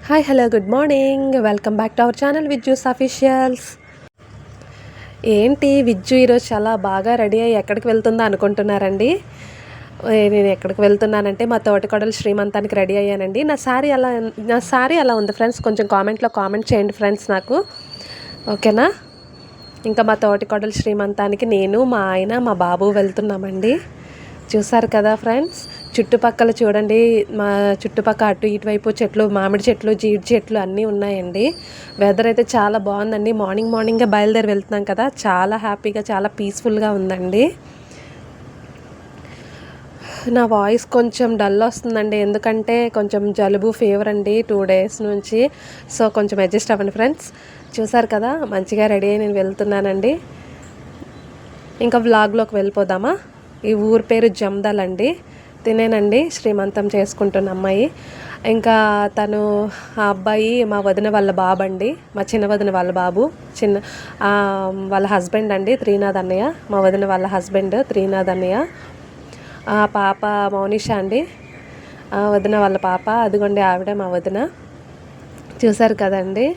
Hi hello good morning welcome back to our channel Vijju's officials. ఏంటి విజ్జు ఈరోజు చాలా బాగా రెడీ అయ్యి ఎక్కడికి వెళ్తుందో అనుకుంటున్నారండి. నేను ఎక్కడికి వెళ్తున్నానంటే మా తోటికోడలు శ్రీమంతానికి రెడీ అయ్యానండి. నా శారీ అలా ఉంది ఫ్రెండ్స్, కొంచెం కామెంట్లో కామెంట్ చేయండి ఫ్రెండ్స్ నాకు, ఓకేనా. ఇంకా మా తోటికోడలు శ్రీమంతానికి నేను, మా ఆయన, మా బాబు వెళ్తున్నామండి. చూసారు కదా ఫ్రెండ్స్, చుట్టుపక్కల చూడండి, మా చుట్టుపక్కల అటు ఇటువైపు చెట్లు, మామిడి చెట్లు, జీడి చెట్లు అన్నీ ఉన్నాయండి. వెదర్ అయితే చాలా బాగుందండి. మార్నింగే బయలుదేరి వెళ్తున్నాం కదా, చాలా హ్యాపీగా, చాలా పీస్ఫుల్గా ఉందండి. నా వాయిస్ కొంచెం డల్ వస్తుందండి, ఎందుకంటే కొంచెం జలుబు ఫీవర్ అండి 2 days నుంచి. సో కొంచెం అడ్జస్ట్ అవ్వండి ఫ్రెండ్స్. చూసారు కదా, మంచిగా రెడీ అయ్యి నేను వెళ్తున్నానండి. ఇంకా వ్లాగ్లోకి వెళ్ళిపోదామా. ఈ ఊరి పేరు జమ్దల్ అండి. తినేనండి శ్రీమంతం చేసుకుంటున్న అమ్మాయి. ఇంకా తను, ఆ అబ్బాయి మా వదిన వాళ్ళ బాబు అండి, మా చిన్న వదిన వాళ్ళ బాబు, వాళ్ళ హస్బెండ్ అండి త్రీనాథ్ అన్నయ్య. మా వదిన వాళ్ళ హస్బెండ్ త్రీనాథ్ అన్నయ్య. ఆ పాప మౌనిష అండి, వదిన వాళ్ళ పాప. అదిగోండి ఆవిడ మా వదిన. చూసారు కదండి,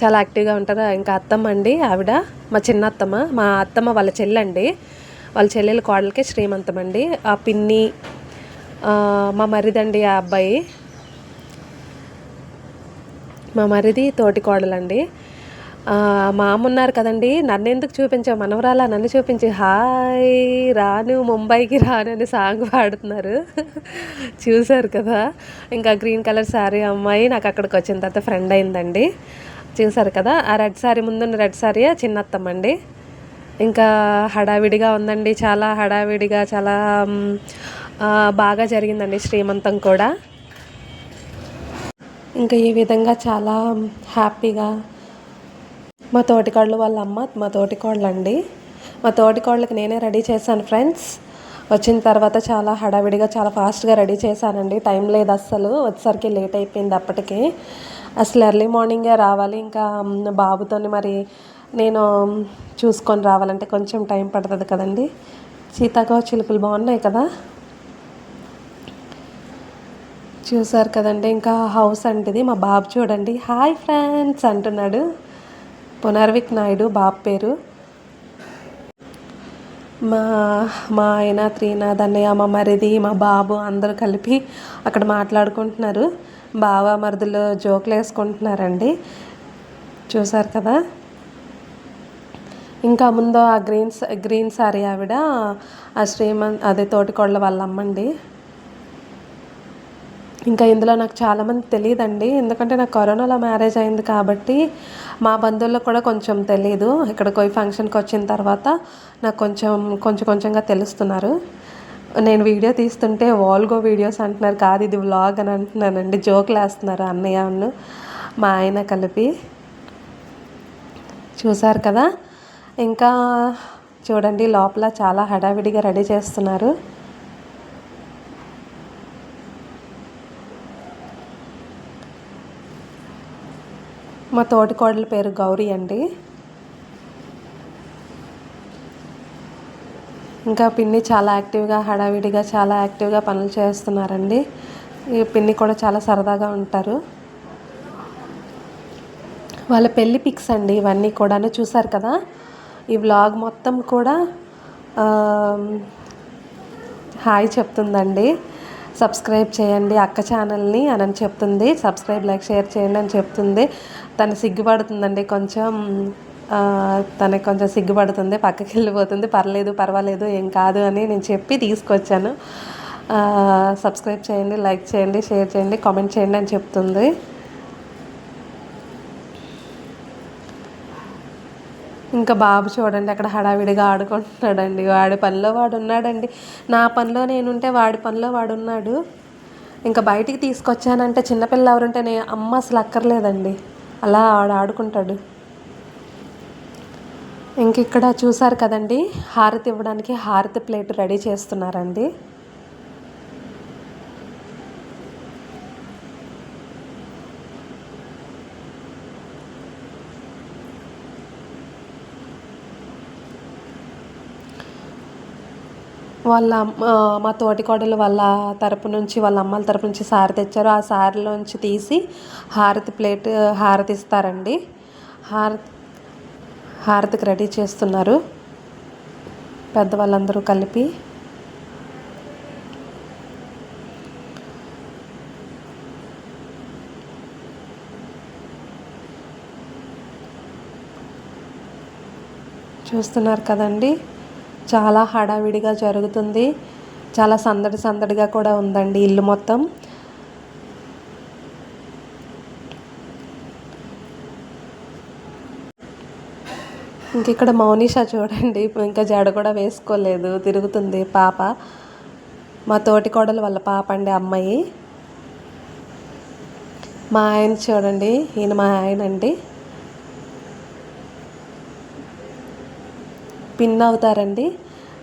చాలా యాక్టివ్గా ఉంటారు. ఇంకా అత్తమ్మ అండి, ఆవిడ మా చిన్న అత్తమ్మ. మా అత్తమ్మ వాళ్ళ చెల్లండి, వాళ్ళ చెల్లెల కోడలకే శ్రీమంతం అండి. ఆ పిన్ని మా మరిదండి, ఆ అబ్బాయి మా మరిది తోటి కోడలండి. మా అమ్మ ఉన్నారు కదండి, నన్ను ఎందుకు చూపించావు మనవరాలా, నన్ను చూపించి హాయ్ రాను ముంబైకి రాను అని సాంగ్ పాడుతున్నారు. చూసారు కదా. ఇంకా గ్రీన్ కలర్ శారీ అమ్మాయి నాకు అక్కడికి వచ్చిన తర్వాత ఫ్రెండ్ అయిందండి. చూసారు కదా, ఆ రెడ్ శారీ, ముందున్న రెడ్ శారీ చిన్నత్తమ్మ అండి. ఇంకా హడావిడిగా ఉందండి, చాలా హడావిడిగా, చాలా బాగా జరిగిందండి శ్రీమంతం కూడా. ఇంకా ఈ విధంగా చాలా హ్యాపీగా మా తోటికోడలు వాళ్ళ అమ్మ, మా తోటికోడలు అండి. మా తోటికోడలకి నేనే రెడీ చేశాను ఫ్రెండ్స్. వచ్చిన తర్వాత చాలా హడావిడిగా, చాలా ఫాస్ట్గా రెడీ చేశానండి. టైం లేదు అస్సలు, వచ్చేసరికి లేట్ అయిపోయింది అప్పటికి. అసలు ఎర్లీ మార్నింగే రావాలి, ఇంకా బాబుతోని మరి నేను చూసుకొని రావాలంటే కొంచెం టైం పడుతుంది కదండి. సీతాకోక చిలుకలు బాగున్నాయి కదా, చూసారు కదండి. ఇంకా హౌస్ అంటది, మా బాబు చూడండి హాయ్ ఫ్రెండ్స్ అంటున్నాడు. పునర్విక్ నాయుడు బాబు పేరు. మా ఆయన త్రీనాథ్ అన్నయ్య, మా మరిది, మా బాబు అందరూ కలిపి అక్కడ మాట్లాడుకుంటున్నారు. బావ మరుదులు జోకులు వేసుకుంటున్నారండి. చూసారు కదా. ఇంకా ముందు ఆ గ్రీన్ శారీ ఆవిడ ఆ అదే తోటికోడల వాళ్ళ అమ్మండి. ఇంకా ఇందులో నాకు చాలామంది తెలియదండి, ఎందుకంటే నాకు కరోనాలో మ్యారేజ్ అయింది కాబట్టి మా బంధువుల్లో కూడా కొంచెం తెలియదు. ఇక్కడికి పోయి ఫంక్షన్కి వచ్చిన తర్వాత నాకు కొంచెంగా తెలుస్తున్నారు. నేను వీడియో తీస్తుంటే వాల్గో వీడియోస్ అంటున్నారు, కాదు ఇది వ్లాగ్ అని అంటున్నానండి. జోకులు వేస్తున్నారు అన్నయ్యను మా ఆయన కలిపి. చూసారు కదా. ఇంకా చూడండి, లోపల చాలా హడావిడిగా రెడీ చేస్తున్నారు. మా తోటికోడల పేరు గౌరీ అండి. ఇంకా పిన్ని చాలా యాక్టివ్గా, హడావిడిగా, చాలా యాక్టివ్గా పనులు చేస్తున్నారండి. ఈ పిన్ని కూడా చాలా సరదాగా ఉంటారు. వాళ్ళ పెళ్ళి పిక్స్ అండి ఇవన్నీ కూడాను. చూసారు కదా. ఈ వ్లాగ్ మొత్తం కూడా హాయ్ చెప్తుందండి, సబ్స్క్రైబ్ చేయండి అక్క ఛానల్ని అని చెప్తుంది. సబ్స్క్రైబ్, లైక్, షేర్ చేయండి అని చెప్తుంది. తను సిగ్గుపడుతుందండి కొంచెం, తనకు కొంచెం సిగ్గుపడుతుంది, పక్కకి వెళ్ళిపోతుంది. పర్వాలేదు ఏం కాదు అని నేను చెప్పి తీసుకొచ్చాను. సబ్స్క్రైబ్ చేయండి, లైక్ చేయండి, షేర్ చేయండి, కామెంట్ చేయండి అని చెప్తుంది. ఇంకా బాబు చూడండి అక్కడ హడావిడిగా ఆడుకుంటున్నాడండి. వాడి పనిలో వాడు ఉన్నాడండి, నా పనిలో నేనుంటే వాడి పనిలో వాడు ఉన్నాడు. ఇంకా బయటికి తీసుకొచ్చానంటే చిన్నపిల్ల ఎవరుంటే అమ్మ అసలు అక్కర్లేదండి, అలా ఆడుకుంటాడు. ఇంక ఇక్కడ చూసారు కదండి, హారతి ఇవ్వడానికి హారతి ప్లేట్ రెడీ చేస్తున్నారండి. మా తోటికోడలు వాళ్ళ తరపు నుంచి వాళ్ళ అమ్మల తరపు నుంచి సారీ తెచ్చారు. ఆ సారీలోంచి తీసి హారతి ఇస్తారండి. హారతి హారతికి రెడీ చేస్తున్నారు పెద్దవాళ్ళందరూ కలిపి. చూస్తున్నారు కదండి, చాలా హడావిడిగా జరుగుతుంది. చాలా సందడిగా కూడా ఉందండి ఇల్లు మొత్తం. ఇంక ఇక్కడ మౌనిషా చూడండి, ఇంకా జడ కూడా వేసుకోలేదు, తిరుగుతుంది పాప. మా తోటికోడలు వాళ్ళ పాప అండి, అమ్మాయి. మా ఆయన చూడండి, ఈయన మా ఆయన అండి. పిన్ అవుతారండి.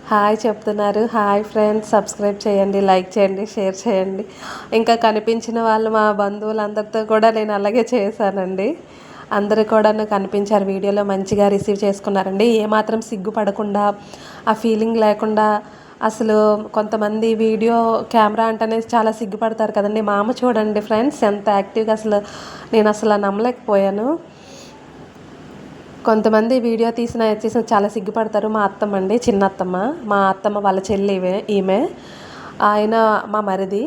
హాయ్ చెప్తున్నారు. హాయ్ ఫ్రెండ్స్, సబ్స్క్రైబ్ చేయండి, లైక్ చేయండి, షేర్ చేయండి. ఇంకా కనిపించిన వాళ్ళు మా బంధువులందరితో కూడా నేను అలాగే చేశానండి. అందరూ కూడా కనిపించారు వీడియోలో, మంచిగా రిసీవ్ చేసుకున్నారండి. ఏమాత్రం సిగ్గుపడకుండా, ఆ ఫీలింగ్ లేకుండా. అసలు కొంతమంది వీడియో కెమెరా అంటేనే చాలా సిగ్గుపడతారు కదండి. మా అమ్మ చూడండి ఫ్రెండ్స్ ఎంత యాక్టివ్గా, నేను అసలు నమ్మలేకపోయాను. కొంతమంది వీడియో తీసిన చాలా సిగ్గుపడతారు. మా అత్తమ్మ అండి, చిన్న అత్తమ్మ, మా అత్తమ్మ వాళ్ళ చెల్లి ఈమె. ఆయన మా మరిది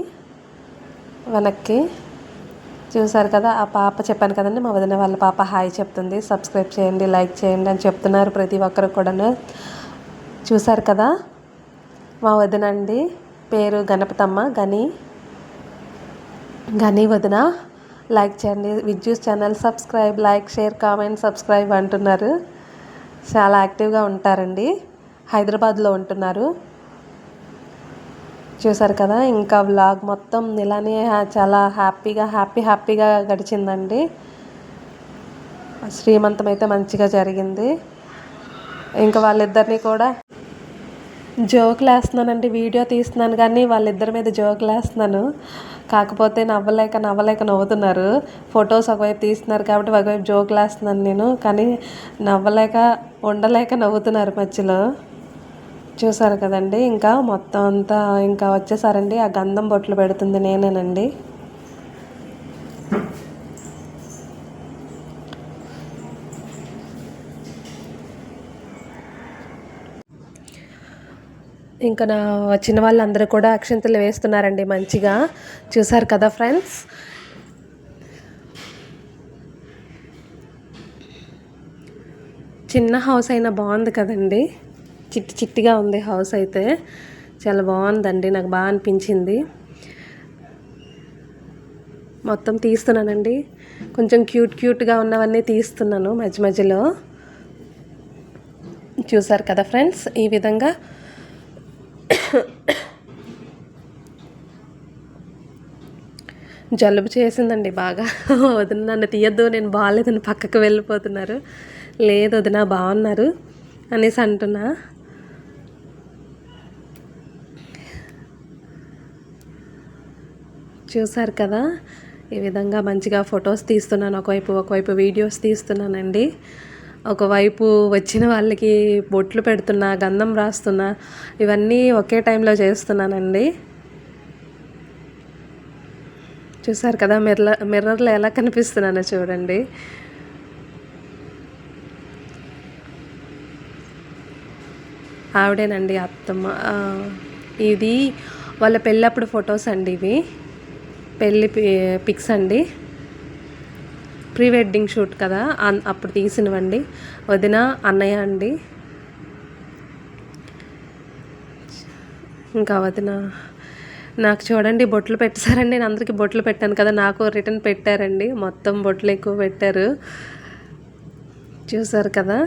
వెనక్కి. చూసారు కదా, ఆ పాప చెప్పాను కదండి, మా వదిన వాళ్ళ పాప హాయ్ చెప్తుంది. సబ్స్క్రైబ్ చేయండి, లైక్ చేయండి అని చెప్తున్నారు ప్రతి ఒక్కరు కూడాను. చూసారు కదా, మా వదిన అండి, పేరు గణపతమ్మ, గని వదిన. లైక్ చేయండి, విద్యూస్ channel subscribe, like, share, comment, subscribe అంటున్నారు. చాలా యాక్టివ్గా ఉంటారండి, హైదరాబాద్లో ఉంటున్నారు. చూసారు కదా, ఇంకా వ్లాగ్ మొత్తం ఇలానే చాలా హ్యాపీగా గడిచిందండి. శ్రీమంతం అయితే మంచిగా జరిగింది. ఇంకా వాళ్ళిద్దరిని కూడా జోకులు వేస్తున్నానండి, వీడియో తీస్తున్నాను కానీ వాళ్ళిద్దరి మీద జోకులు వేస్తున్నాను. కాకపోతే నవ్వలేక నవ్వుతున్నారు. ఫొటోస్ ఒకవైపు తీస్తున్నారు కాబట్టి ఒకవైపు జోకులు వేస్తున్నాను నేను, కానీ ఉండలేక నవ్వుతున్నారు మధ్యలో. చూసారు కదండి, ఇంకా మొత్తం అంతా ఇంకా వచ్చేసారండి. ఆ గంధం బొట్లు పెడుతుంది నేనేనండి. ఇంకా వచ్చిన వాళ్ళందరూ కూడా అక్షంతలు వేస్తున్నారండి మంచిగా. చూసారు కదా ఫ్రెండ్స్, చిన్న హౌస్ అయినా బాగుంది కదండి. చిట్టిగా ఉంది హౌస్ అయితే, చాలా బాగుందండి, నాకు బాగా అనిపించింది. మొత్తం తీస్తున్నానండి, కొంచెం క్యూట్గా ఉన్నవన్నీ తీస్తున్నాను మధ్యలో. చూసారు కదా ఫ్రెండ్స్, ఈ విధంగా జలుబు చేసిందండి బాగా. వదిన నన్ను తీయద్దు, నేను బాగాలేదని పక్కకు వెళ్ళిపోతున్నారు. లేదు వదిన బాగున్నారు అనేసి అంటున్నా. చూసారు కదా, ఈ విధంగా మంచిగా ఫొటోస్ తీస్తున్నాను. ఒకవైపు వీడియోస్ తీస్తున్నానండి. ఒకవైపు వచ్చిన వాళ్ళకి బొట్లు పెడుతున్నా, గంధం రాస్తున్నా, ఇవన్నీ ఒకే టైంలో చేస్తున్నానండి. చూసారు కదా, మిర్రర్లో ఎలా కనిపిస్తున్నానో చూడండి. ఆవిడేనండి అత్తమ్మ. ఇది వాళ్ళ పెళ్ళప్పుడు ఫొటోస్ అండి, ఇవి పెళ్ళి పిక్స్ అండి, ప్రీ వెడ్డింగ్ షూట్ కదా అప్పుడు తీసినవండి. వదిన, అన్నయ్య అండి. ఇంకా వదిన నాకు చూడండి బొట్లు పెట్టారండి. నేను అందరికీ బొట్లు పెట్టాను కదా, నాకు రిటర్న్ పెట్టారండి. మొత్తం బొట్లు ఎక్కువ పెట్టారు. చూసారు కదా,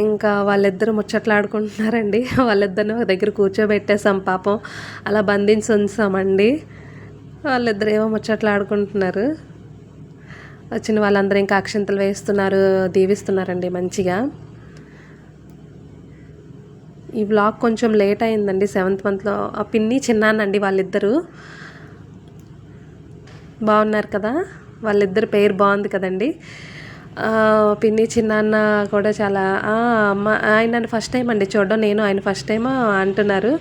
ఇంకా వాళ్ళిద్దరు ముచ్చట్లాడుకుంటున్నారండి. వాళ్ళిద్దరిని ఒక దగ్గర కూర్చోబెట్టేసాం, పాపం అలా బంధించి ఉంచామండి. వాళ్ళిద్దరు ఏమో ముచ్చట్లాడుకుంటున్నారు. వచ్చిన వాళ్ళందరూ ఇంకా అక్షంతలు వేస్తున్నారు, దీవిస్తున్నారండి మంచిగా. ఈ వ్లాగ్ కొంచెం లేట్ అయిందండి. 7th మంత్లో ఆ పిన్ని చిన్నానండి వాళ్ళిద్దరూ బాగున్నారు కదా. వాళ్ళిద్దరు పేరు బాగుంది కదండి. పిన్ని చిన్నాన్న కూడా చాలా ఆయన ఫస్ట్ టైం అండి చూడడం. నేను ఆయన ఫస్ట్ టైం అంటున్నారు.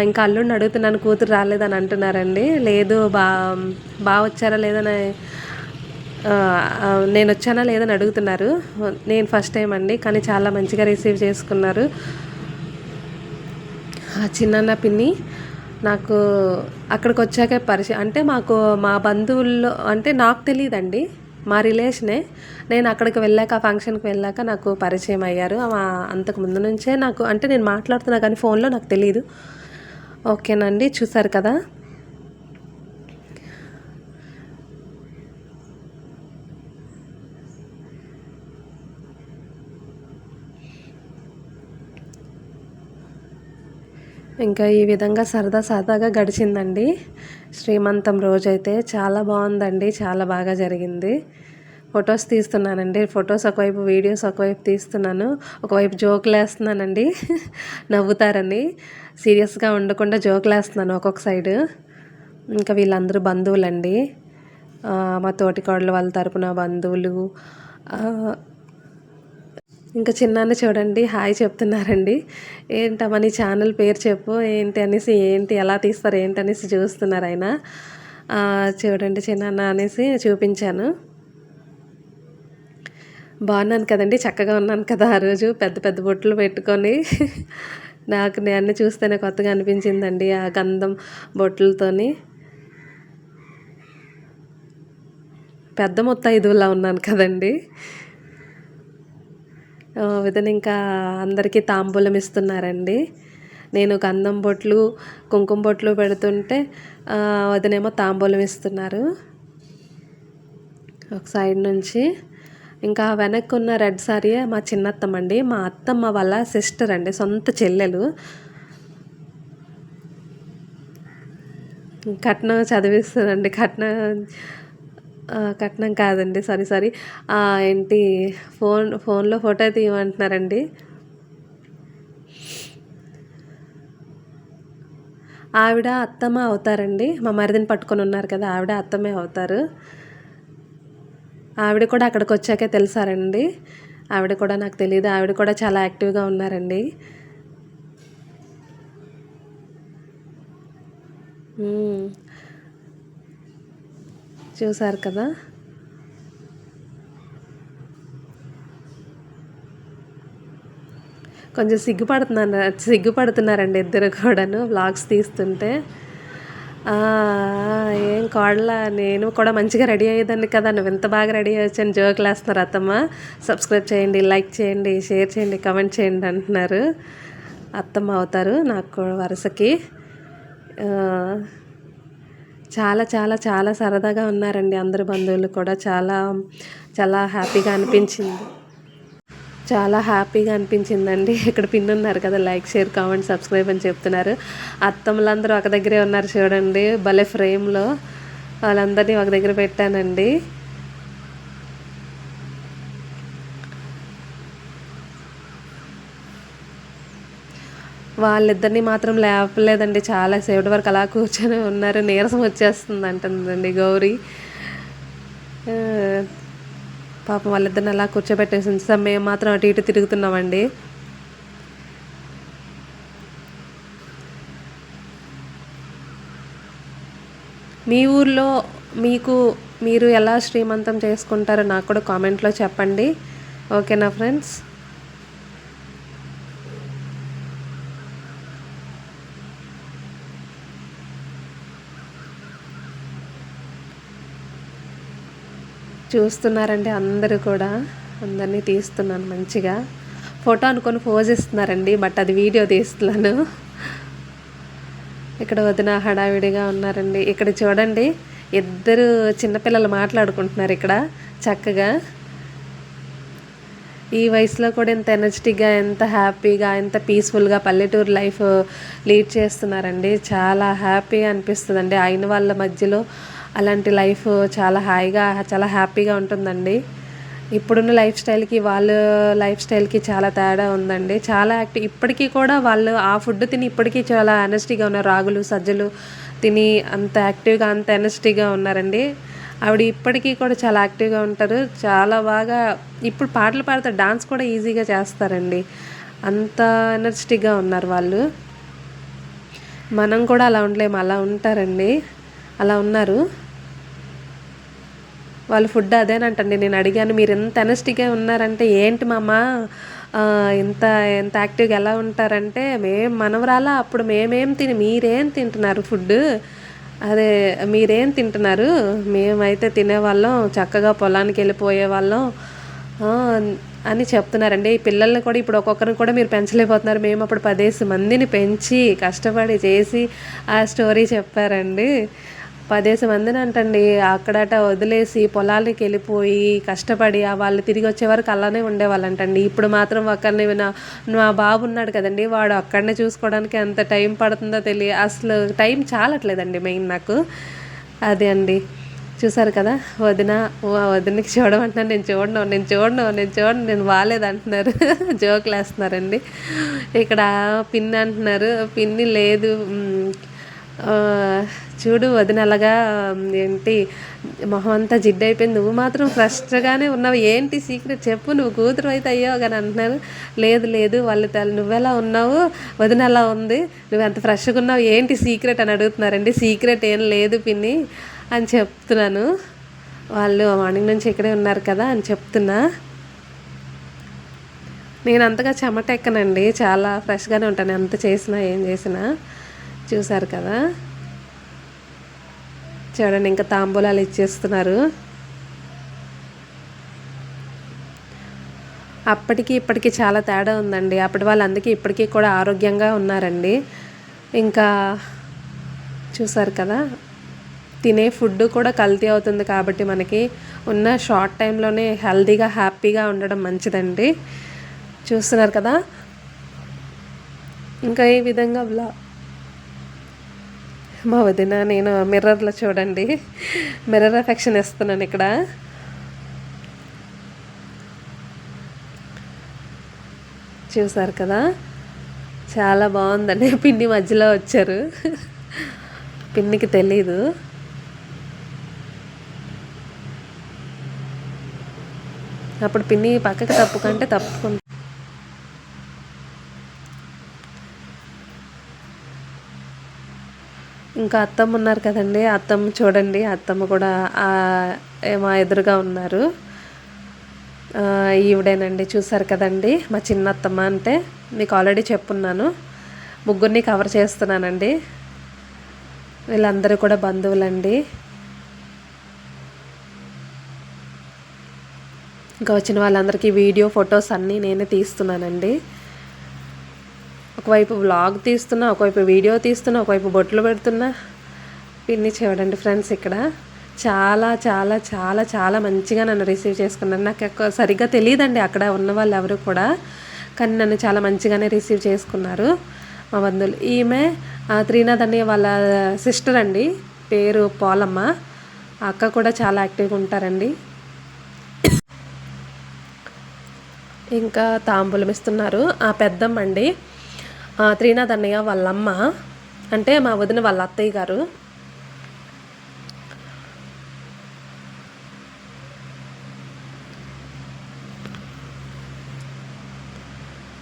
ఇంకా అల్లుడిని అడుగుతున్నాను కూతురు రాలేదని అంటున్నారండి. లేదు బాగా వచ్చారా లేదని నేను వచ్చానా లేదని అడుగుతున్నారు. నేను ఫస్ట్ టైం అండి, కానీ చాలా మంచిగా రిసీవ్ చేసుకున్నారు. చిన్నాన్న పిన్ని నాకు అక్కడికి వచ్చాకే పరిచయం. అంటే మాకు మా బంధువుల్లో అంటే నాకు తెలియదండి, మా రిలేషనే. నేను అక్కడికి వెళ్ళాక ఆ ఫంక్షన్కి వెళ్ళాక నాకు పరిచయం అయ్యారు. అంతకు ముందు నుంచే నాకు అంటే నేను మాట్లాడుతున్నా కానీ ఫోన్లో నాకు తెలియదు. ఓకేనండి, చూసారు కదా. ఇంకా ఈ విధంగా సరదాగా గడిచిందండి శ్రీమంతం రోజైతే. చాలా బాగుందండి, చాలా బాగా జరిగింది. ఫొటోస్ తీస్తున్నానండి. ఫొటోస్ ఒకవైపు, వీడియోస్ ఒకవైపు తీస్తున్నాను, ఒకవైపు జోకులు వేస్తున్నానండి నవ్వుతారని. సీరియస్గా ఉండకుండా జోకులు వేస్తున్నాను ఒక్కొక్క సైడు. ఇంకా వీళ్ళందరూ బంధువులండి, మా తోటికోడలు వాళ్ళ తరపున బంధువులు. ఇంకా చిన్నాన్న చూడండి హాయ్ చెప్తున్నారండి. ఏంటమ్మా నీ ఛానల్ పేరు చెప్పు ఏంటి అనేసి, ఏంటి ఎలా తీస్తారు ఏంటి అనేసి చూస్తున్నారు ఆయన. చూడండి చిన్నాన్న అనేసి చూపించాను. బాగున్నాను కదండి, చక్కగా ఉన్నాను కదా. ఆ రోజు పెద్ద పెద్ద బొట్లు పెట్టుకొని నాకు నేను చూస్తేనే కొత్తగా అనిపించిందండి ఆ గంధం బొట్లతోని. పెద్ద ముత్తైదువులా ఉన్నాను కదండి. వదిన ఇంకా అందరికీ తాంబూలం ఇస్తున్నారండి. నేను గంధం బొట్లు, కుంకుమ బొట్లు పెడుతుంటే వదినేమో తాంబూలం ఇస్తున్నారు ఒక సైడ్ నుంచి. ఇంకా వెనక్కి ఉన్న రెడ్ సారీ మా చిన్నత్తమ్మ అండి, మా అత్తమ్మ వాళ్ళ సిస్టర్ అండి, సొంత చెల్లెలు. కట్నం చదివిస్తుందండి. కట్నం కాదండి, సారీ. ఏంటి ఫోన్లో ఫోటో తీయమంటున్నారండి. ఆవిడ అత్తమ్మ అవుతారండి. మా మరిదిని పట్టుకొని ఉన్నారు కదా, ఆవిడ అత్తమ్మే అవుతారు. ఆవిడ కూడా అక్కడికి వచ్చాకే తెలిసారండి. ఆవిడ కూడా నాకు తెలియదు. ఆవిడ కూడా చాలా యాక్టివ్గా ఉన్నారండి. చూసారు కదా. కొంచెం సిగ్గుపడుతున్నారండి ఇద్దరు కూడాను వ్లాగ్స్ తీస్తుంటే. ఏం కోడలా, నేను కూడా మంచిగా రెడీ అయ్యేదాన్ని కదా, నువ్వు ఎంత బాగా రెడీ అయ్యొచ్చని జోకులు వేస్తున్నారు అత్తమ్మ. సబ్స్క్రైబ్ చేయండి, లైక్ చేయండి, షేర్ చేయండి, కమెంట్ చేయండి అంటున్నారు. అత్తమ్మ అవుతారు నాకు వరుసకి. చాలా చాలా చాలా సరదాగా ఉన్నారండి అందరు బంధువులు కూడా. చాలా చాలా హ్యాపీగా అనిపించిందండి. ఇక్కడ పిన్ ఉన్నారు కదా, లైక్ షేర్ కామెంట్ సబ్స్క్రైబ్ అని చెప్తున్నారు. అత్తమ్మలందరూ ఒక దగ్గరే ఉన్నారు చూడండి, భలే ఫ్రేమ్లో వాళ్ళందరినీ ఒక దగ్గర పెట్టానండి. వాళ్ళిద్దరిని మాత్రం లేపలేదండి, చాలా సేపటి వరకు అలా కూర్చొని ఉన్నారు. నీరసం వచ్చేస్తుంది అంటుందండి గౌరీ. పాపం వాళ్ళిద్దరిని అలా కూర్చోబెట్టేసి ఉంచుతాం, మేము మాత్రం అటు ఇటు తిరుగుతున్నామండి. మీ ఊర్లో మీరు ఎలా శ్రీమంతం చేసుకుంటారో నాకు కూడా కామెంట్లో చెప్పండి. ఓకేనా ఫ్రెండ్స్. చూస్తున్నారండి అందరూ కూడా, అందరినీ తీస్తున్నాను మంచిగా. ఫోటో అనుకొని పోజ్ ఇస్తున్నారండి, బట్ అది వీడియో తీస్తున్నాను. ఇక్కడ వదిన హడావిడిగా ఉన్నారండి. ఇక్కడ చూడండి ఇద్దరు చిన్నపిల్లలు మాట్లాడుకుంటున్నారు ఇక్కడ చక్కగా. ఈ వయసులో కూడా ఎంత ఎనర్జెటిక్గా, ఎంత హ్యాపీగా, ఎంత పీస్ఫుల్గా పల్లెటూరు లైఫ్ లీడ్ చేస్తున్నారండి. చాలా హ్యాపీగా అనిపిస్తుందండి. అయిన వాళ్ళ మధ్యలో అలాంటి లైఫ్ చాలా హాయిగా, చాలా హ్యాపీగా ఉంటుందండి. ఇప్పుడున్న లైఫ్ స్టైల్కి వాళ్ళ లైఫ్ స్టైల్కి చాలా తేడా ఉందండి. చాలా యాక్టివ్ ఇప్పటికీ కూడా వాళ్ళు ఆ ఫుడ్ తిని ఇప్పటికీ చాలా ఎనర్జీగా ఉన్నారు. రాగులు సజ్జలు తిని అంత యాక్టివ్గా అంత ఎనర్జీగా ఉన్నారండి. ఆవిడ ఇప్పటికీ కూడా చాలా యాక్టివ్గా ఉంటారు. చాలా బాగా ఇప్పుడు పాటలు పాడతారు, డాన్స్ కూడా ఈజీగా చేస్తారండి. అంత ఎనర్జెటిక్గా ఉన్నారు వాళ్ళు. మనం కూడా అలా ఉండలేము, అలా ఉంటారండి, అలా ఉన్నారు వాళ్ళు. ఫుడ్ అదేనంటండి. నేను అడిగాను, మీరు ఎంత ఎనర్జెటిక్గా ఉన్నారంటే, ఏంటి మామ ఇంత ఎంత యాక్టివ్గా ఎలా ఉంటారంటే, మేము మనవరాలా అప్పుడు మేమేం తిని మీరేం తింటున్నారు ఫుడ్, అదే మీరేం తింటున్నారు, మేమైతే తినేవాళ్ళం, చక్కగా పొలానికి వెళ్ళిపోయే వాళ్ళం అని చెప్తున్నారండి. ఈ పిల్లల్ని కూడా ఇప్పుడు ఒక్కొక్కరిని కూడా మీరు పెంచలేకపోతున్నారు, మేము అప్పుడు 10 మందిని పెంచి కష్టపడి చేసి ఆ స్టోరీ చెప్పారండి. 10 మందిని అంటండి అక్కడట వదిలేసి పొలాలకి వెళ్ళిపోయి కష్టపడి వాళ్ళు తిరిగి వచ్చే వరకు అలానే ఉండేవాళ్ళంటండి. ఇప్పుడు మాత్రం ఒకరిని నా బాబు ఉన్నాడు కదండి, వాడు అక్కడనే చూసుకోవడానికి ఎంత టైం పడుతుందో తెలియ, అసలు టైం చాలట్లేదండి మెయిన్ నాకు. అదే అండి, చూసారు కదా, వదినకి చూడమంటున్నాను, నేను బాగాలేదంటున్నారు. జోకులు వేస్తున్నారండి. ఇక్కడ పిన్ని అంటున్నారు, పిన్ని లేదు, చూడు వదిన అలాగా ఏంటి మొహం అంతా జిడ్డు అయిపోయింది, నువ్వు మాత్రం ఫ్రెష్గానే ఉన్నావు, ఏంటి సీక్రెట్ చెప్పు, నువ్వు కూతురు అయితే అయ్యావు కానీ అంటున్నారు. లేదు వాళ్ళు నువ్వెలా ఉన్నావు, వదిన ఎలా ఉంది, నువ్వు ఎంత ఫ్రెష్గా ఉన్నావు, ఏంటి సీక్రెట్ అని అడుగుతున్నారండి. సీక్రెట్ ఏం లేదు పిన్ని అని చెప్తున్నాను. వాళ్ళు మార్నింగ్ నుంచి ఇక్కడే ఉన్నారు కదా అని చెప్తున్నా. నేను అంతగా చెమట ఎక్కనండి, చాలా ఫ్రెష్గానే ఉంటాను ఎంత చేసినా ఏం చేసినా. చూసారు కదా, చూడండి ఇంకా తాంబూలాలు ఇచ్చేస్తున్నారు. అప్పటికి ఇప్పటికి చాలా తేడా ఉందండి. అప్పటి వాళ్ళు అందుకే ఇప్పటికీ కూడా ఆరోగ్యంగా ఉన్నారండి. ఇంకా చూసారు కదా, తినే ఫుడ్ కూడా కల్తీ అవుతుంది కాబట్టి మనకి ఉన్న షార్ట్ టైంలోనే హెల్తీగా హ్యాపీగా ఉండడం మంచిదండి. చూస్తున్నారు కదా, ఇంకా ఈ విధంగా మా వదిన నేను మిర్రర్లో చూడండి, మిర్రర్ ఎఫెక్షన్ ఇస్తున్నాను ఇక్కడ. చూసారు కదా, చాలా బాగుందండి. పిన్ని మధ్యలో వచ్చారు, పిన్నికి తెలీదు. అప్పుడు పిన్ని పక్కకి తప్పుకుంటే తప్పుకుంది. ఇంకా అత్తమ్మ ఉన్నారు కదండి, అత్తమ్మ చూడండి, అత్తమ్మ కూడా మా ఎదురుగా ఉన్నారు. ఈవిడేనండి, చూసారు కదండి మా చిన్న అత్తమ్మ. అంటే మీకు ఆల్రెడీ చెప్పున్నాను, ముగ్గురిని కవర్ చేస్తున్నానండి. వీళ్ళందరూ కూడా బంధువులండి. ఇంకా వచ్చిన వాళ్ళందరికీ వీడియో ఫొటోస్ అన్నీ నేనే తీస్తున్నానండి. ఒకవైపు వ్లాగ్ తీస్తున్నా, ఒకవైపు వీడియో తీస్తున్నా, ఒకవైపు బొట్లు పెడుతున్నా. పిన్ని చూడండి ఫ్రెండ్స్, ఇక్కడ చాలా చాలా చాలా చాలా మంచిగా నన్ను రిసీవ్ చేసుకున్నారు. నాకు సరిగ్గా తెలియదండి అక్కడ ఉన్న వాళ్ళు ఎవరు కూడా, కానీ నన్ను చాలా మంచిగానే రిసీవ్ చేసుకున్నారు మా బంధువులు. ఈమె త్రీనాథ్ అనే వాళ్ళ సిస్టర్ అండి, పేరు పోలమ్మ. అక్క కూడా చాలా యాక్టివ్గా ఉంటారండి. ఇంకా తాంబూలం ఇస్తున్నారు ఆ పెద్దమ్మ అండి, త్రీనాథ్ అన్నయ్య వాళ్ళమ్మ, అంటే మా వదిన వాళ్ళ అత్తయ్య గారు.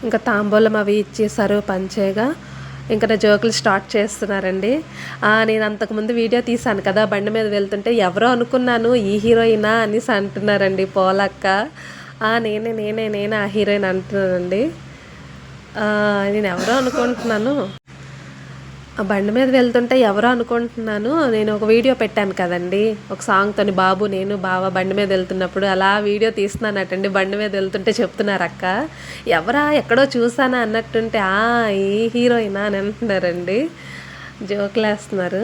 ఇంకా తాంబూలం అవి ఇచ్చేసారు పంచేగా. ఇంకా నా జోకులు స్టార్ట్ చేస్తున్నారండి. నేను అంతకుముందు వీడియో తీశాను కదా, బండి మీద వెళ్తుంటే ఎవరో అనుకున్నాను ఈ హీరోయినా అనేసి అంటున్నారండి పోలక్క. నేనే ఆ హీరోయిన్ అంటున్నానండి. నేను ఎవరో అనుకుంటున్నాను, ఆ బండి మీద వెళ్తుంటే ఎవరో అనుకుంటున్నాను. నేను ఒక వీడియో పెట్టాను కదండి, ఒక సాంగ్తోని బాబు నేను బావ బండి మీద వెళ్తున్నప్పుడు అలా వీడియో తీస్తున్నానటండి. బండి మీద వెళ్తుంటే చెప్తున్నారు అక్క ఎవరా ఎక్కడో చూసానా అన్నట్టుంటే ఈ హీరోయినా అని అంటున్నారండి, జోకులు వేస్తున్నారు.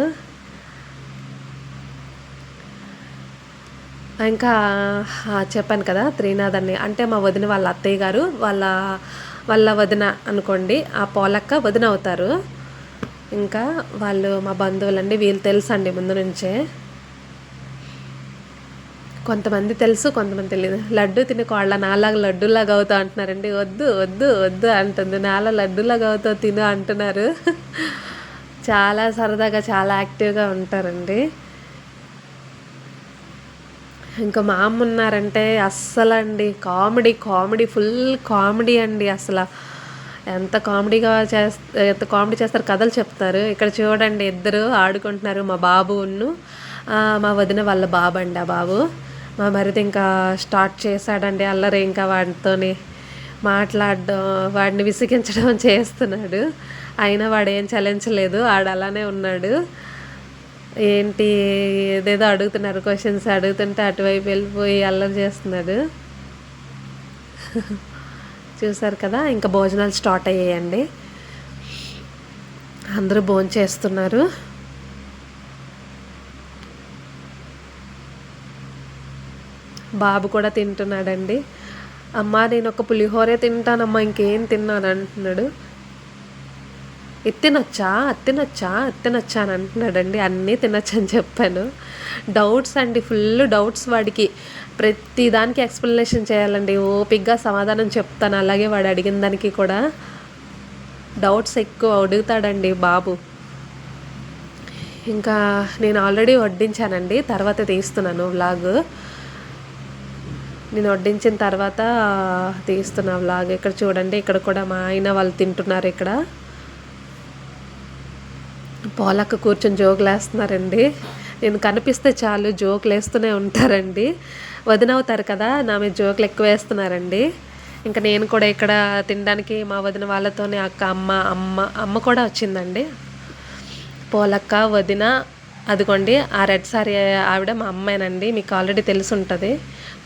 ఇంకా చెప్పాను కదా త్రీనాథ్ అని, అంటే మా వదిన వాళ్ళ అత్తయ్య గారు వాళ్ళ వదిన అనుకోండి, ఆ పోలక్క వదిన అవుతారు. ఇంకా వాళ్ళు మా బంధువులండి, వీళ్ళు తెలుసండి ముందు నుంచే. కొంతమంది తెలుసు, కొంతమంది తెలియదు. లడ్డు తిని కోళ్ళ నాలాగా లడ్డూలాగా అవుతావు అంటున్నారండి. వద్దు వద్దు వద్దు అంటుంది. నాలా లడ్డూలాగా అవుతావు తిను అంటున్నారు. చాలా సరదాగా చాలా యాక్టివ్గా ఉంటారండి. ఇంకా మా అమ్మ ఉన్నారంటే అస్సలండి కామెడీ కామెడీ ఫుల్ కామెడీ అండి. అసలు ఎంత కామెడీగా ఎంత కామెడీ చేస్తారు, కథలు చెప్తారు. ఇక్కడ చూడండి ఇద్దరు ఆడుకుంటున్నారు, మా బాబును మా వదిన వాళ్ళ బాబు అండి. ఆ బాబు మా మరిది ఇంకా స్టార్ట్ చేశాడండి అల్లరి. ఇంకా వాడితోని మాట్లాడడం, వాడిని విసిగించడం చేస్తున్నాడు. అయినా వాడు ఏం చలించలేదు, ఆడు అలానే ఉన్నాడు. ఏంటి ఏదేదో అడుగుతున్నారు, క్వశ్చన్స్ అడుగుతుంటే అటువైపు వెళ్ళిపోయి అల్లరి చేస్తున్నాడు. చూసారు కదా, ఇంకా భోజనాలు స్టార్ట్ అయ్యాయండి. అందరూ భోజనం చేస్తున్నారు. బాబు కూడా తింటున్నాడండి. అమ్మ నేను ఒక పులిహోరే తింటానమ్మా, ఇంకేం తిన్నాను అంటున్నాడు. తినొచ్చా తినొచ్చా అని అంటున్నాడండి. అన్నీ తినొచ్చు అని చెప్పాను. డౌట్స్ అండి, ఫుల్ డౌట్స్ వాడికి. ప్రతి దానికి ఎక్స్ప్లెనేషన్ చేయాలండి, ఓపిక్గా సమాధానం చెప్తాను. అలాగే వాడు అడిగిన దానికి కూడా డౌట్స్ ఎక్కువ అడుగుతాడండి బాబు. ఇంకా నేను ఆల్రెడీ వడ్డించానండి, తర్వాత తీస్తున్నాను వ్లాగ్. నేను వడ్డించిన తర్వాత తీస్తున్నా వ్లాగ్. ఇక్కడ చూడండి, ఇక్కడ కూడా మా ఆయన వాళ్ళు తింటున్నారు. ఇక్కడ పోలక్క కూర్చొని జోకులు వేస్తున్నారండి. నేను కనిపిస్తే చాలు జోకులు వేస్తూనే ఉంటారండి. వదినవుతారు కదా, నా మీద జోకులు ఎక్కువ వేస్తున్నారండి. ఇంకా నేను కూడా ఇక్కడ తినడానికి మా వదిన వాళ్ళతోనే అక్క అమ్మ కూడా వచ్చిందండి. పోలక్క వదిన అదిగోండి ఆ రెడ్ సారీ ఆవిడ మా అమ్మాయినండి, మీకు ఆల్రెడీ తెలిసి ఉంటుంది.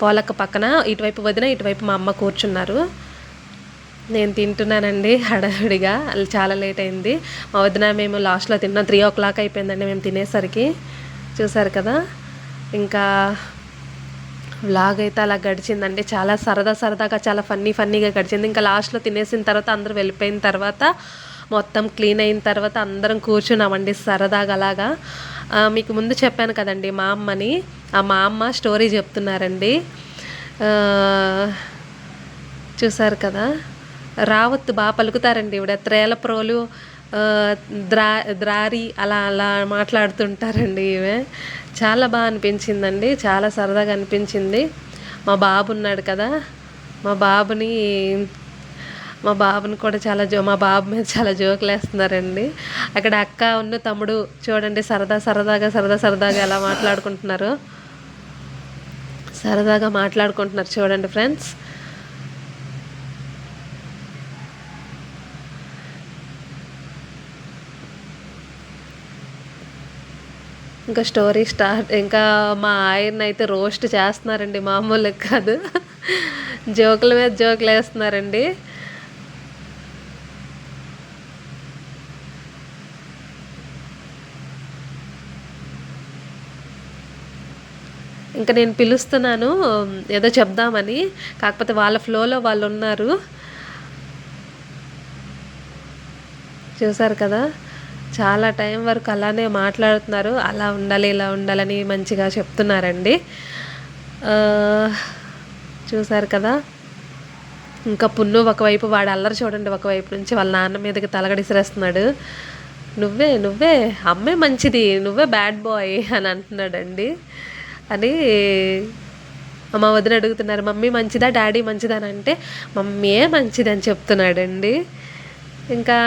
పోలక్క పక్కన ఇటువైపు వదిన, ఇటువైపు మా అమ్మ కూర్చున్నారు. నేను తింటున్నానండి హడావిడిగా, చాలా లేట్ అయింది. మా వదిన మేము లాస్ట్లో తిన్నాం, 3 o'clock అయిపోయిందండి మేము తినేసరికి. చూసారు కదా, ఇంకా వ్లాగ్ అయితే అలా గడిచిందండి. చాలా సరదాగా చాలా ఫన్నీగా గడిచింది. ఇంకా లాస్ట్లో తినేసిన తర్వాత అందరూ వెళ్ళిపోయిన తర్వాత మొత్తం క్లీన్ అయిన తర్వాత అందరం కూర్చున్నామండి సరదాగా అలాగా. మీకు ముందు చెప్పాను కదండి మా అమ్మని, మా అమ్మ స్టోరీ చెప్తున్నారండి. చూసారు కదా, రావత్తు బాగా పలుకుతారండి ఇవిడ. త్రేలప్రోలు ద్రారి అలా మాట్లాడుతుంటారండి ఈమె. చాలా బాగా అనిపించిందండి, చాలా సరదాగా అనిపించింది. మా బాబు ఉన్నాడు కదా, మా బాబుని కూడా చాలా మా బాబు మీద చాలా జోకులు వేస్తున్నారండి. అక్కడ అక్క ఉన్న తమ్ముడు చూడండి సరదాగా ఎలా మాట్లాడుకుంటున్నారు, సరదాగా మాట్లాడుకుంటున్నారు చూడండి ఫ్రెండ్స్. ఇంకా స్టోరీ స్టార్ట్. ఇంకా మా ఆయన అయితే రోస్ట్ చేస్తున్నారండి, మామూలు కాదు. జోకుల మీద జోకులు వేస్తున్నారండి. ఇంకా నేను పిలుస్తున్నాను ఏదో చెప్దామని, కాకపోతే వాళ్ళ ఫ్లోలో వాళ్ళు ఉన్నారు. చూసారు కదా, చాలా టైం వరకు అలానే మాట్లాడుతున్నారు. అలా ఉండాలి ఇలా ఉండాలని మంచిగా చెప్తున్నారండి. చూసారు కదా, ఇంకా పున్ను ఒకవైపు వాడు అల్లరి చూడండి, ఒకవైపు నుంచి వాళ్ళ నాన్న మీదకి తలగడిసిరేస్తున్నాడు. నువ్వే అమ్మే మంచిది, నువ్వే బ్యాడ్ బాయ్ అని అంటున్నాడండి. అని మా వదిన అడుగుతున్నారు, మమ్మీ మంచిదా డాడీ మంచిదా అని అంటే మమ్మీయే మంచిది అని చెప్తున్నాడండి. ఇంకా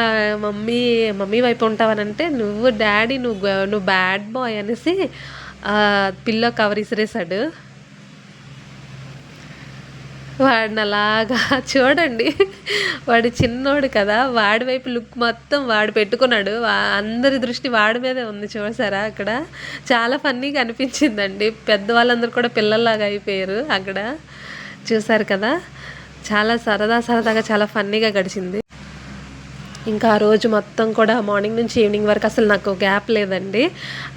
మమ్మీ వైపు ఉంటావనంటే నువ్వు డాడీ నువ్వు బ్యాడ్ బాయ్ అనేసి పిల్లో కవర్ ఇసిరేసాడు. వాడిని అలాగా చూడండి, వాడు చిన్నోడు కదా, వాడి వైపు లుక్ మొత్తం వాడు పెట్టుకున్నాడు. అందరి దృష్టి వాడి మీదే ఉంది. చూసారా, అక్కడ చాలా ఫన్నీగా అనిపించిందండి. పెద్దవాళ్ళందరూ కూడా పిల్లల్లాగా అయిపోయారు అక్కడ. చూసారు కదా, చాలా సరదాగా చాలా ఫన్నీగా గడిచింది. ఇంకా ఆ రోజు మొత్తం కూడా మార్నింగ్ నుంచి ఈవినింగ్ వరకు అసలు నాకు గ్యాప్ లేదండి.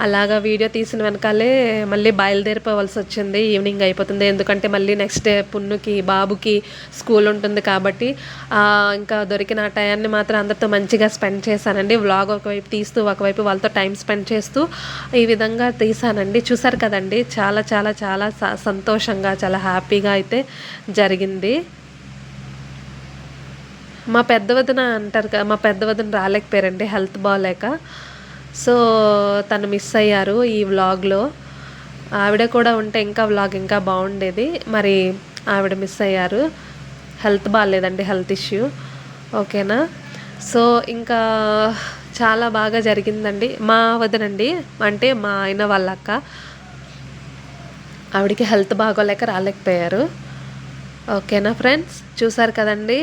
అలాగా వీడియో తీసిన వెనకాలే మళ్ళీ బయలుదేరిపోవాల్సి వచ్చింది. ఈవినింగ్ అయిపోతుంది, ఎందుకంటే మళ్ళీ నెక్స్ట్ డే పున్నుకి బాబుకి స్కూల్ ఉంటుంది కాబట్టి ఇంకా దొరికిన ఆ టయాన్ని మాత్రం అందరితో మంచిగా స్పెండ్ చేశానండి. వ్లాగ్ ఒకవైపు తీస్తూ ఒకవైపు వాళ్ళతో టైం స్పెండ్ చేస్తూ ఈ విధంగా తీసానండి. చూసారు కదండి, చాలా చాలా చాలా సంతోషంగా చాలా హ్యాపీగా అయితే జరిగింది. మా పెద్ద వదిన అంటారు కదా, మా పెద్ద వదిన రాలేకపోయారండి హెల్త్ బాగాలేక. సో తను మిస్ అయ్యారు ఈ వ్లాగ్లో. ఆవిడ కూడా ఉంటే ఇంకా వ్లాగ్ ఇంకా బాగుండేది. మరి ఆవిడ మిస్ అయ్యారు, హెల్త్ బాగాలేదండి, హెల్త్ ఇష్యూ. ఓకేనా. సో ఇంకా చాలా బాగా జరిగిందండి. మా వదినండి అంటే మా ఆయన వాళ్ళ అక్క, ఆవిడకి హెల్త్ బాగోలేక రాలేకపోయారు. ఓకేనా ఫ్రెండ్స్, చూసారు కదండి.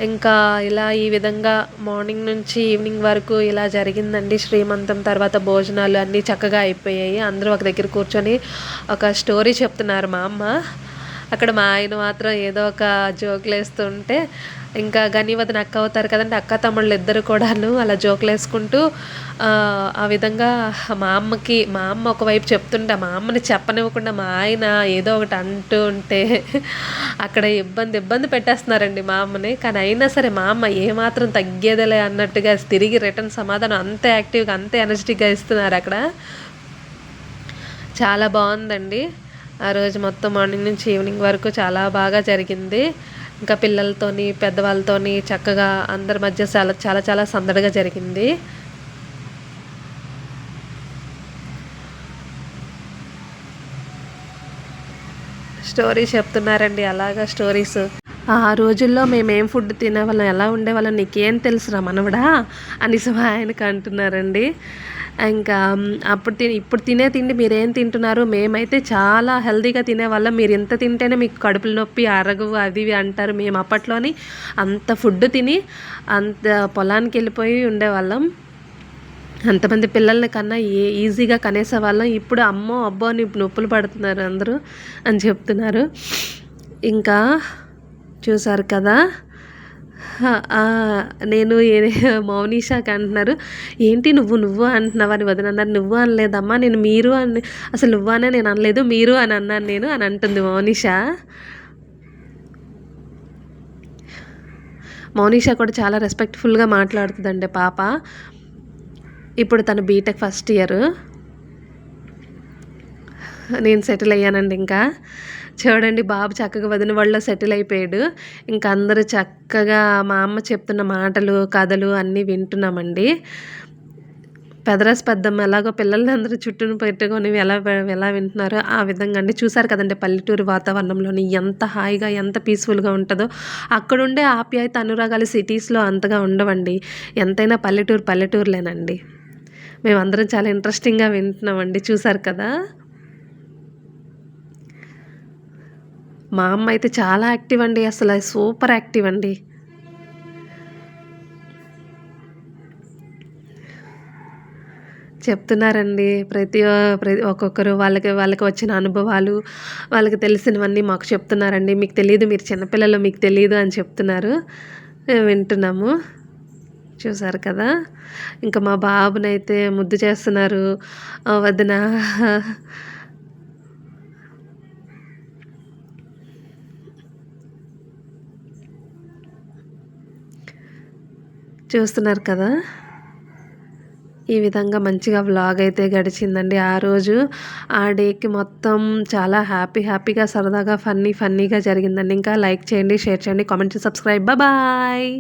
ఇంకా ఇలా ఈ విధంగా మార్నింగ్ నుంచి ఈవినింగ్ వరకు ఇలా జరిగిందండి శ్రీమంతం. తర్వాత భోజనాలు అన్నీ చక్కగా అయిపోయాయి. అందరూ ఒక దగ్గర కూర్చొని ఒక స్టోరీ చెప్తున్నారు మా అమ్మ. అక్కడ మా ఆయన మాత్రం ఏదో ఒక జోకులు వేస్తుంటే, ఇంకా గనివదన అక్క అవుతారు కదండి, అక్క తమ్ముళ్ళు ఇద్దరు కూడాను అలా జోకులు వేసుకుంటూ ఆ విధంగా మా అమ్మ ఒకవైపు చెప్తుంటే మా అమ్మని చెప్పనివ్వకుండా మా ఆయన ఏదో ఒకటి అంటూ ఉంటే అక్కడ ఇబ్బంది పెట్టేస్తున్నారండి మా అమ్మని. కానీ అయినా సరే మా అమ్మ ఏమాత్రం తగ్గేదేలే అన్నట్టుగా తిరిగి రిటర్న్ సమాధానం అంతే యాక్టివ్గా అంతే ఎనర్జెటిక్గా ఇస్తున్నారు అక్కడ. చాలా బాగుందండి ఆ రోజు మొత్తం మార్నింగ్ నుంచి ఈవినింగ్ వరకు చాలా బాగా జరిగింది. ఇంకా పిల్లలతోని పెద్దవాళ్ళతోని చక్కగా అందరి మధ్య చాలా చాలా చాలా సందడిగా జరిగింది. స్టోరీ చెప్తున్నారండి అలాగా స్టోరీస్. ఆ రోజుల్లో మేమేం ఫుడ్ తినేవాళ్ళం, ఎలా ఉండేవాళ్ళం, నీకేం తెలుసురా మనవడా అనేసి ఆయనకు అంటున్నారండి. ఇంకా ఇప్పుడు తినే తిండి మీరేం తింటున్నారు, మేమైతే చాలా హెల్తీగా తినేవాళ్ళం, మీరు ఇంత తింటేనే మీకు కడుపులు నొప్పి అరగవు అది ఇవి అంటారు. మేము అప్పట్లోని అంత ఫుడ్ తిని అంత పొలానికి వెళ్ళిపోయి ఉండేవాళ్ళం. అంతమంది పిల్లల్ని కన్నా ఈజీగా కనేసేవాళ్ళం. ఇప్పుడు అమ్మో అబ్బో అని నొప్పులు పడుతున్నారు అందరూ అని చెప్తున్నారు. ఇంకా చూసారు కదా, నేను మౌనిషాకి అంటున్నారు, ఏంటి నువ్వు అంటున్నావు అని వదిన అన్నారు. నువ్వు అనలేదమ్మా, నేను మీరు అని, అసలు నువ్వనే నేను అనలేదు, మీరు అని అన్నాను నేను అని అంటుంది మౌనిషా. మౌనిషా కూడా చాలా రెస్పెక్ట్ఫుల్గా మాట్లాడుతుందండి పాప. ఇప్పుడు తను బీటెక్ ఫస్ట్ ఇయర్. నేను సెటిల్ అయ్యానండి. ఇంకా చూడండి బాబు చక్కగా వదిన వాళ్ళలో సెటిల్ అయిపోయాడు. ఇంకా అందరూ చక్కగా మా అమ్మ చెప్తున్న మాటలు కథలు అన్నీ వింటున్నామండి. పెదరాసి పెద్దమ్మ ఎలాగో పిల్లల్ని అందరూ చుట్టూను పెట్టుకొని ఎలా వింటున్నారో ఆ విధంగా అండి. చూసారు కదండి పల్లెటూరు వాతావరణంలోని ఎంత హాయిగా ఎంత పీస్ఫుల్గా ఉంటుందో. అక్కడుండే ఆప్యాయత అనురాగాలు సిటీస్లో అంతగా ఉండవండి. ఎంతైనా పల్లెటూరులేనండి. మేమందరం చాలా ఇంట్రెస్టింగ్గా వింటున్నామండి. చూసారు కదా, మా అమ్మ అయితే చాలా యాక్టివ్ అండి, అసలు సూపర్ యాక్టివ్ అండి. చెప్తున్నారండి ప్రతి ఒక్కొక్కరు వాళ్ళకి వచ్చిన అనుభవాలు, వాళ్ళకి తెలిసినవన్నీ మాకు చెప్తున్నారండి. మీకు తెలియదు, మీరు చిన్నపిల్లలు, మీకు తెలియదు అని చెప్తున్నారు, వింటున్నాము. చూసారు కదా, ఇంకా మా బాబునైతే ముద్దు చేస్తున్నారు వదిన. చూస్తున్నారు కదా, ఈ విధంగా మంచిగా వ్లాగ్ అయితే గడిచిందండి ఆ రోజు. ఆ డేకి మొత్తం చాలా హ్యాపీగా సరదాగా ఫన్నీగా జరిగిందండి. ఇంకా లైక్ చేయండి, షేర్ చేయండి, కామెంట్, సబ్స్క్రైబ్. బాయ్.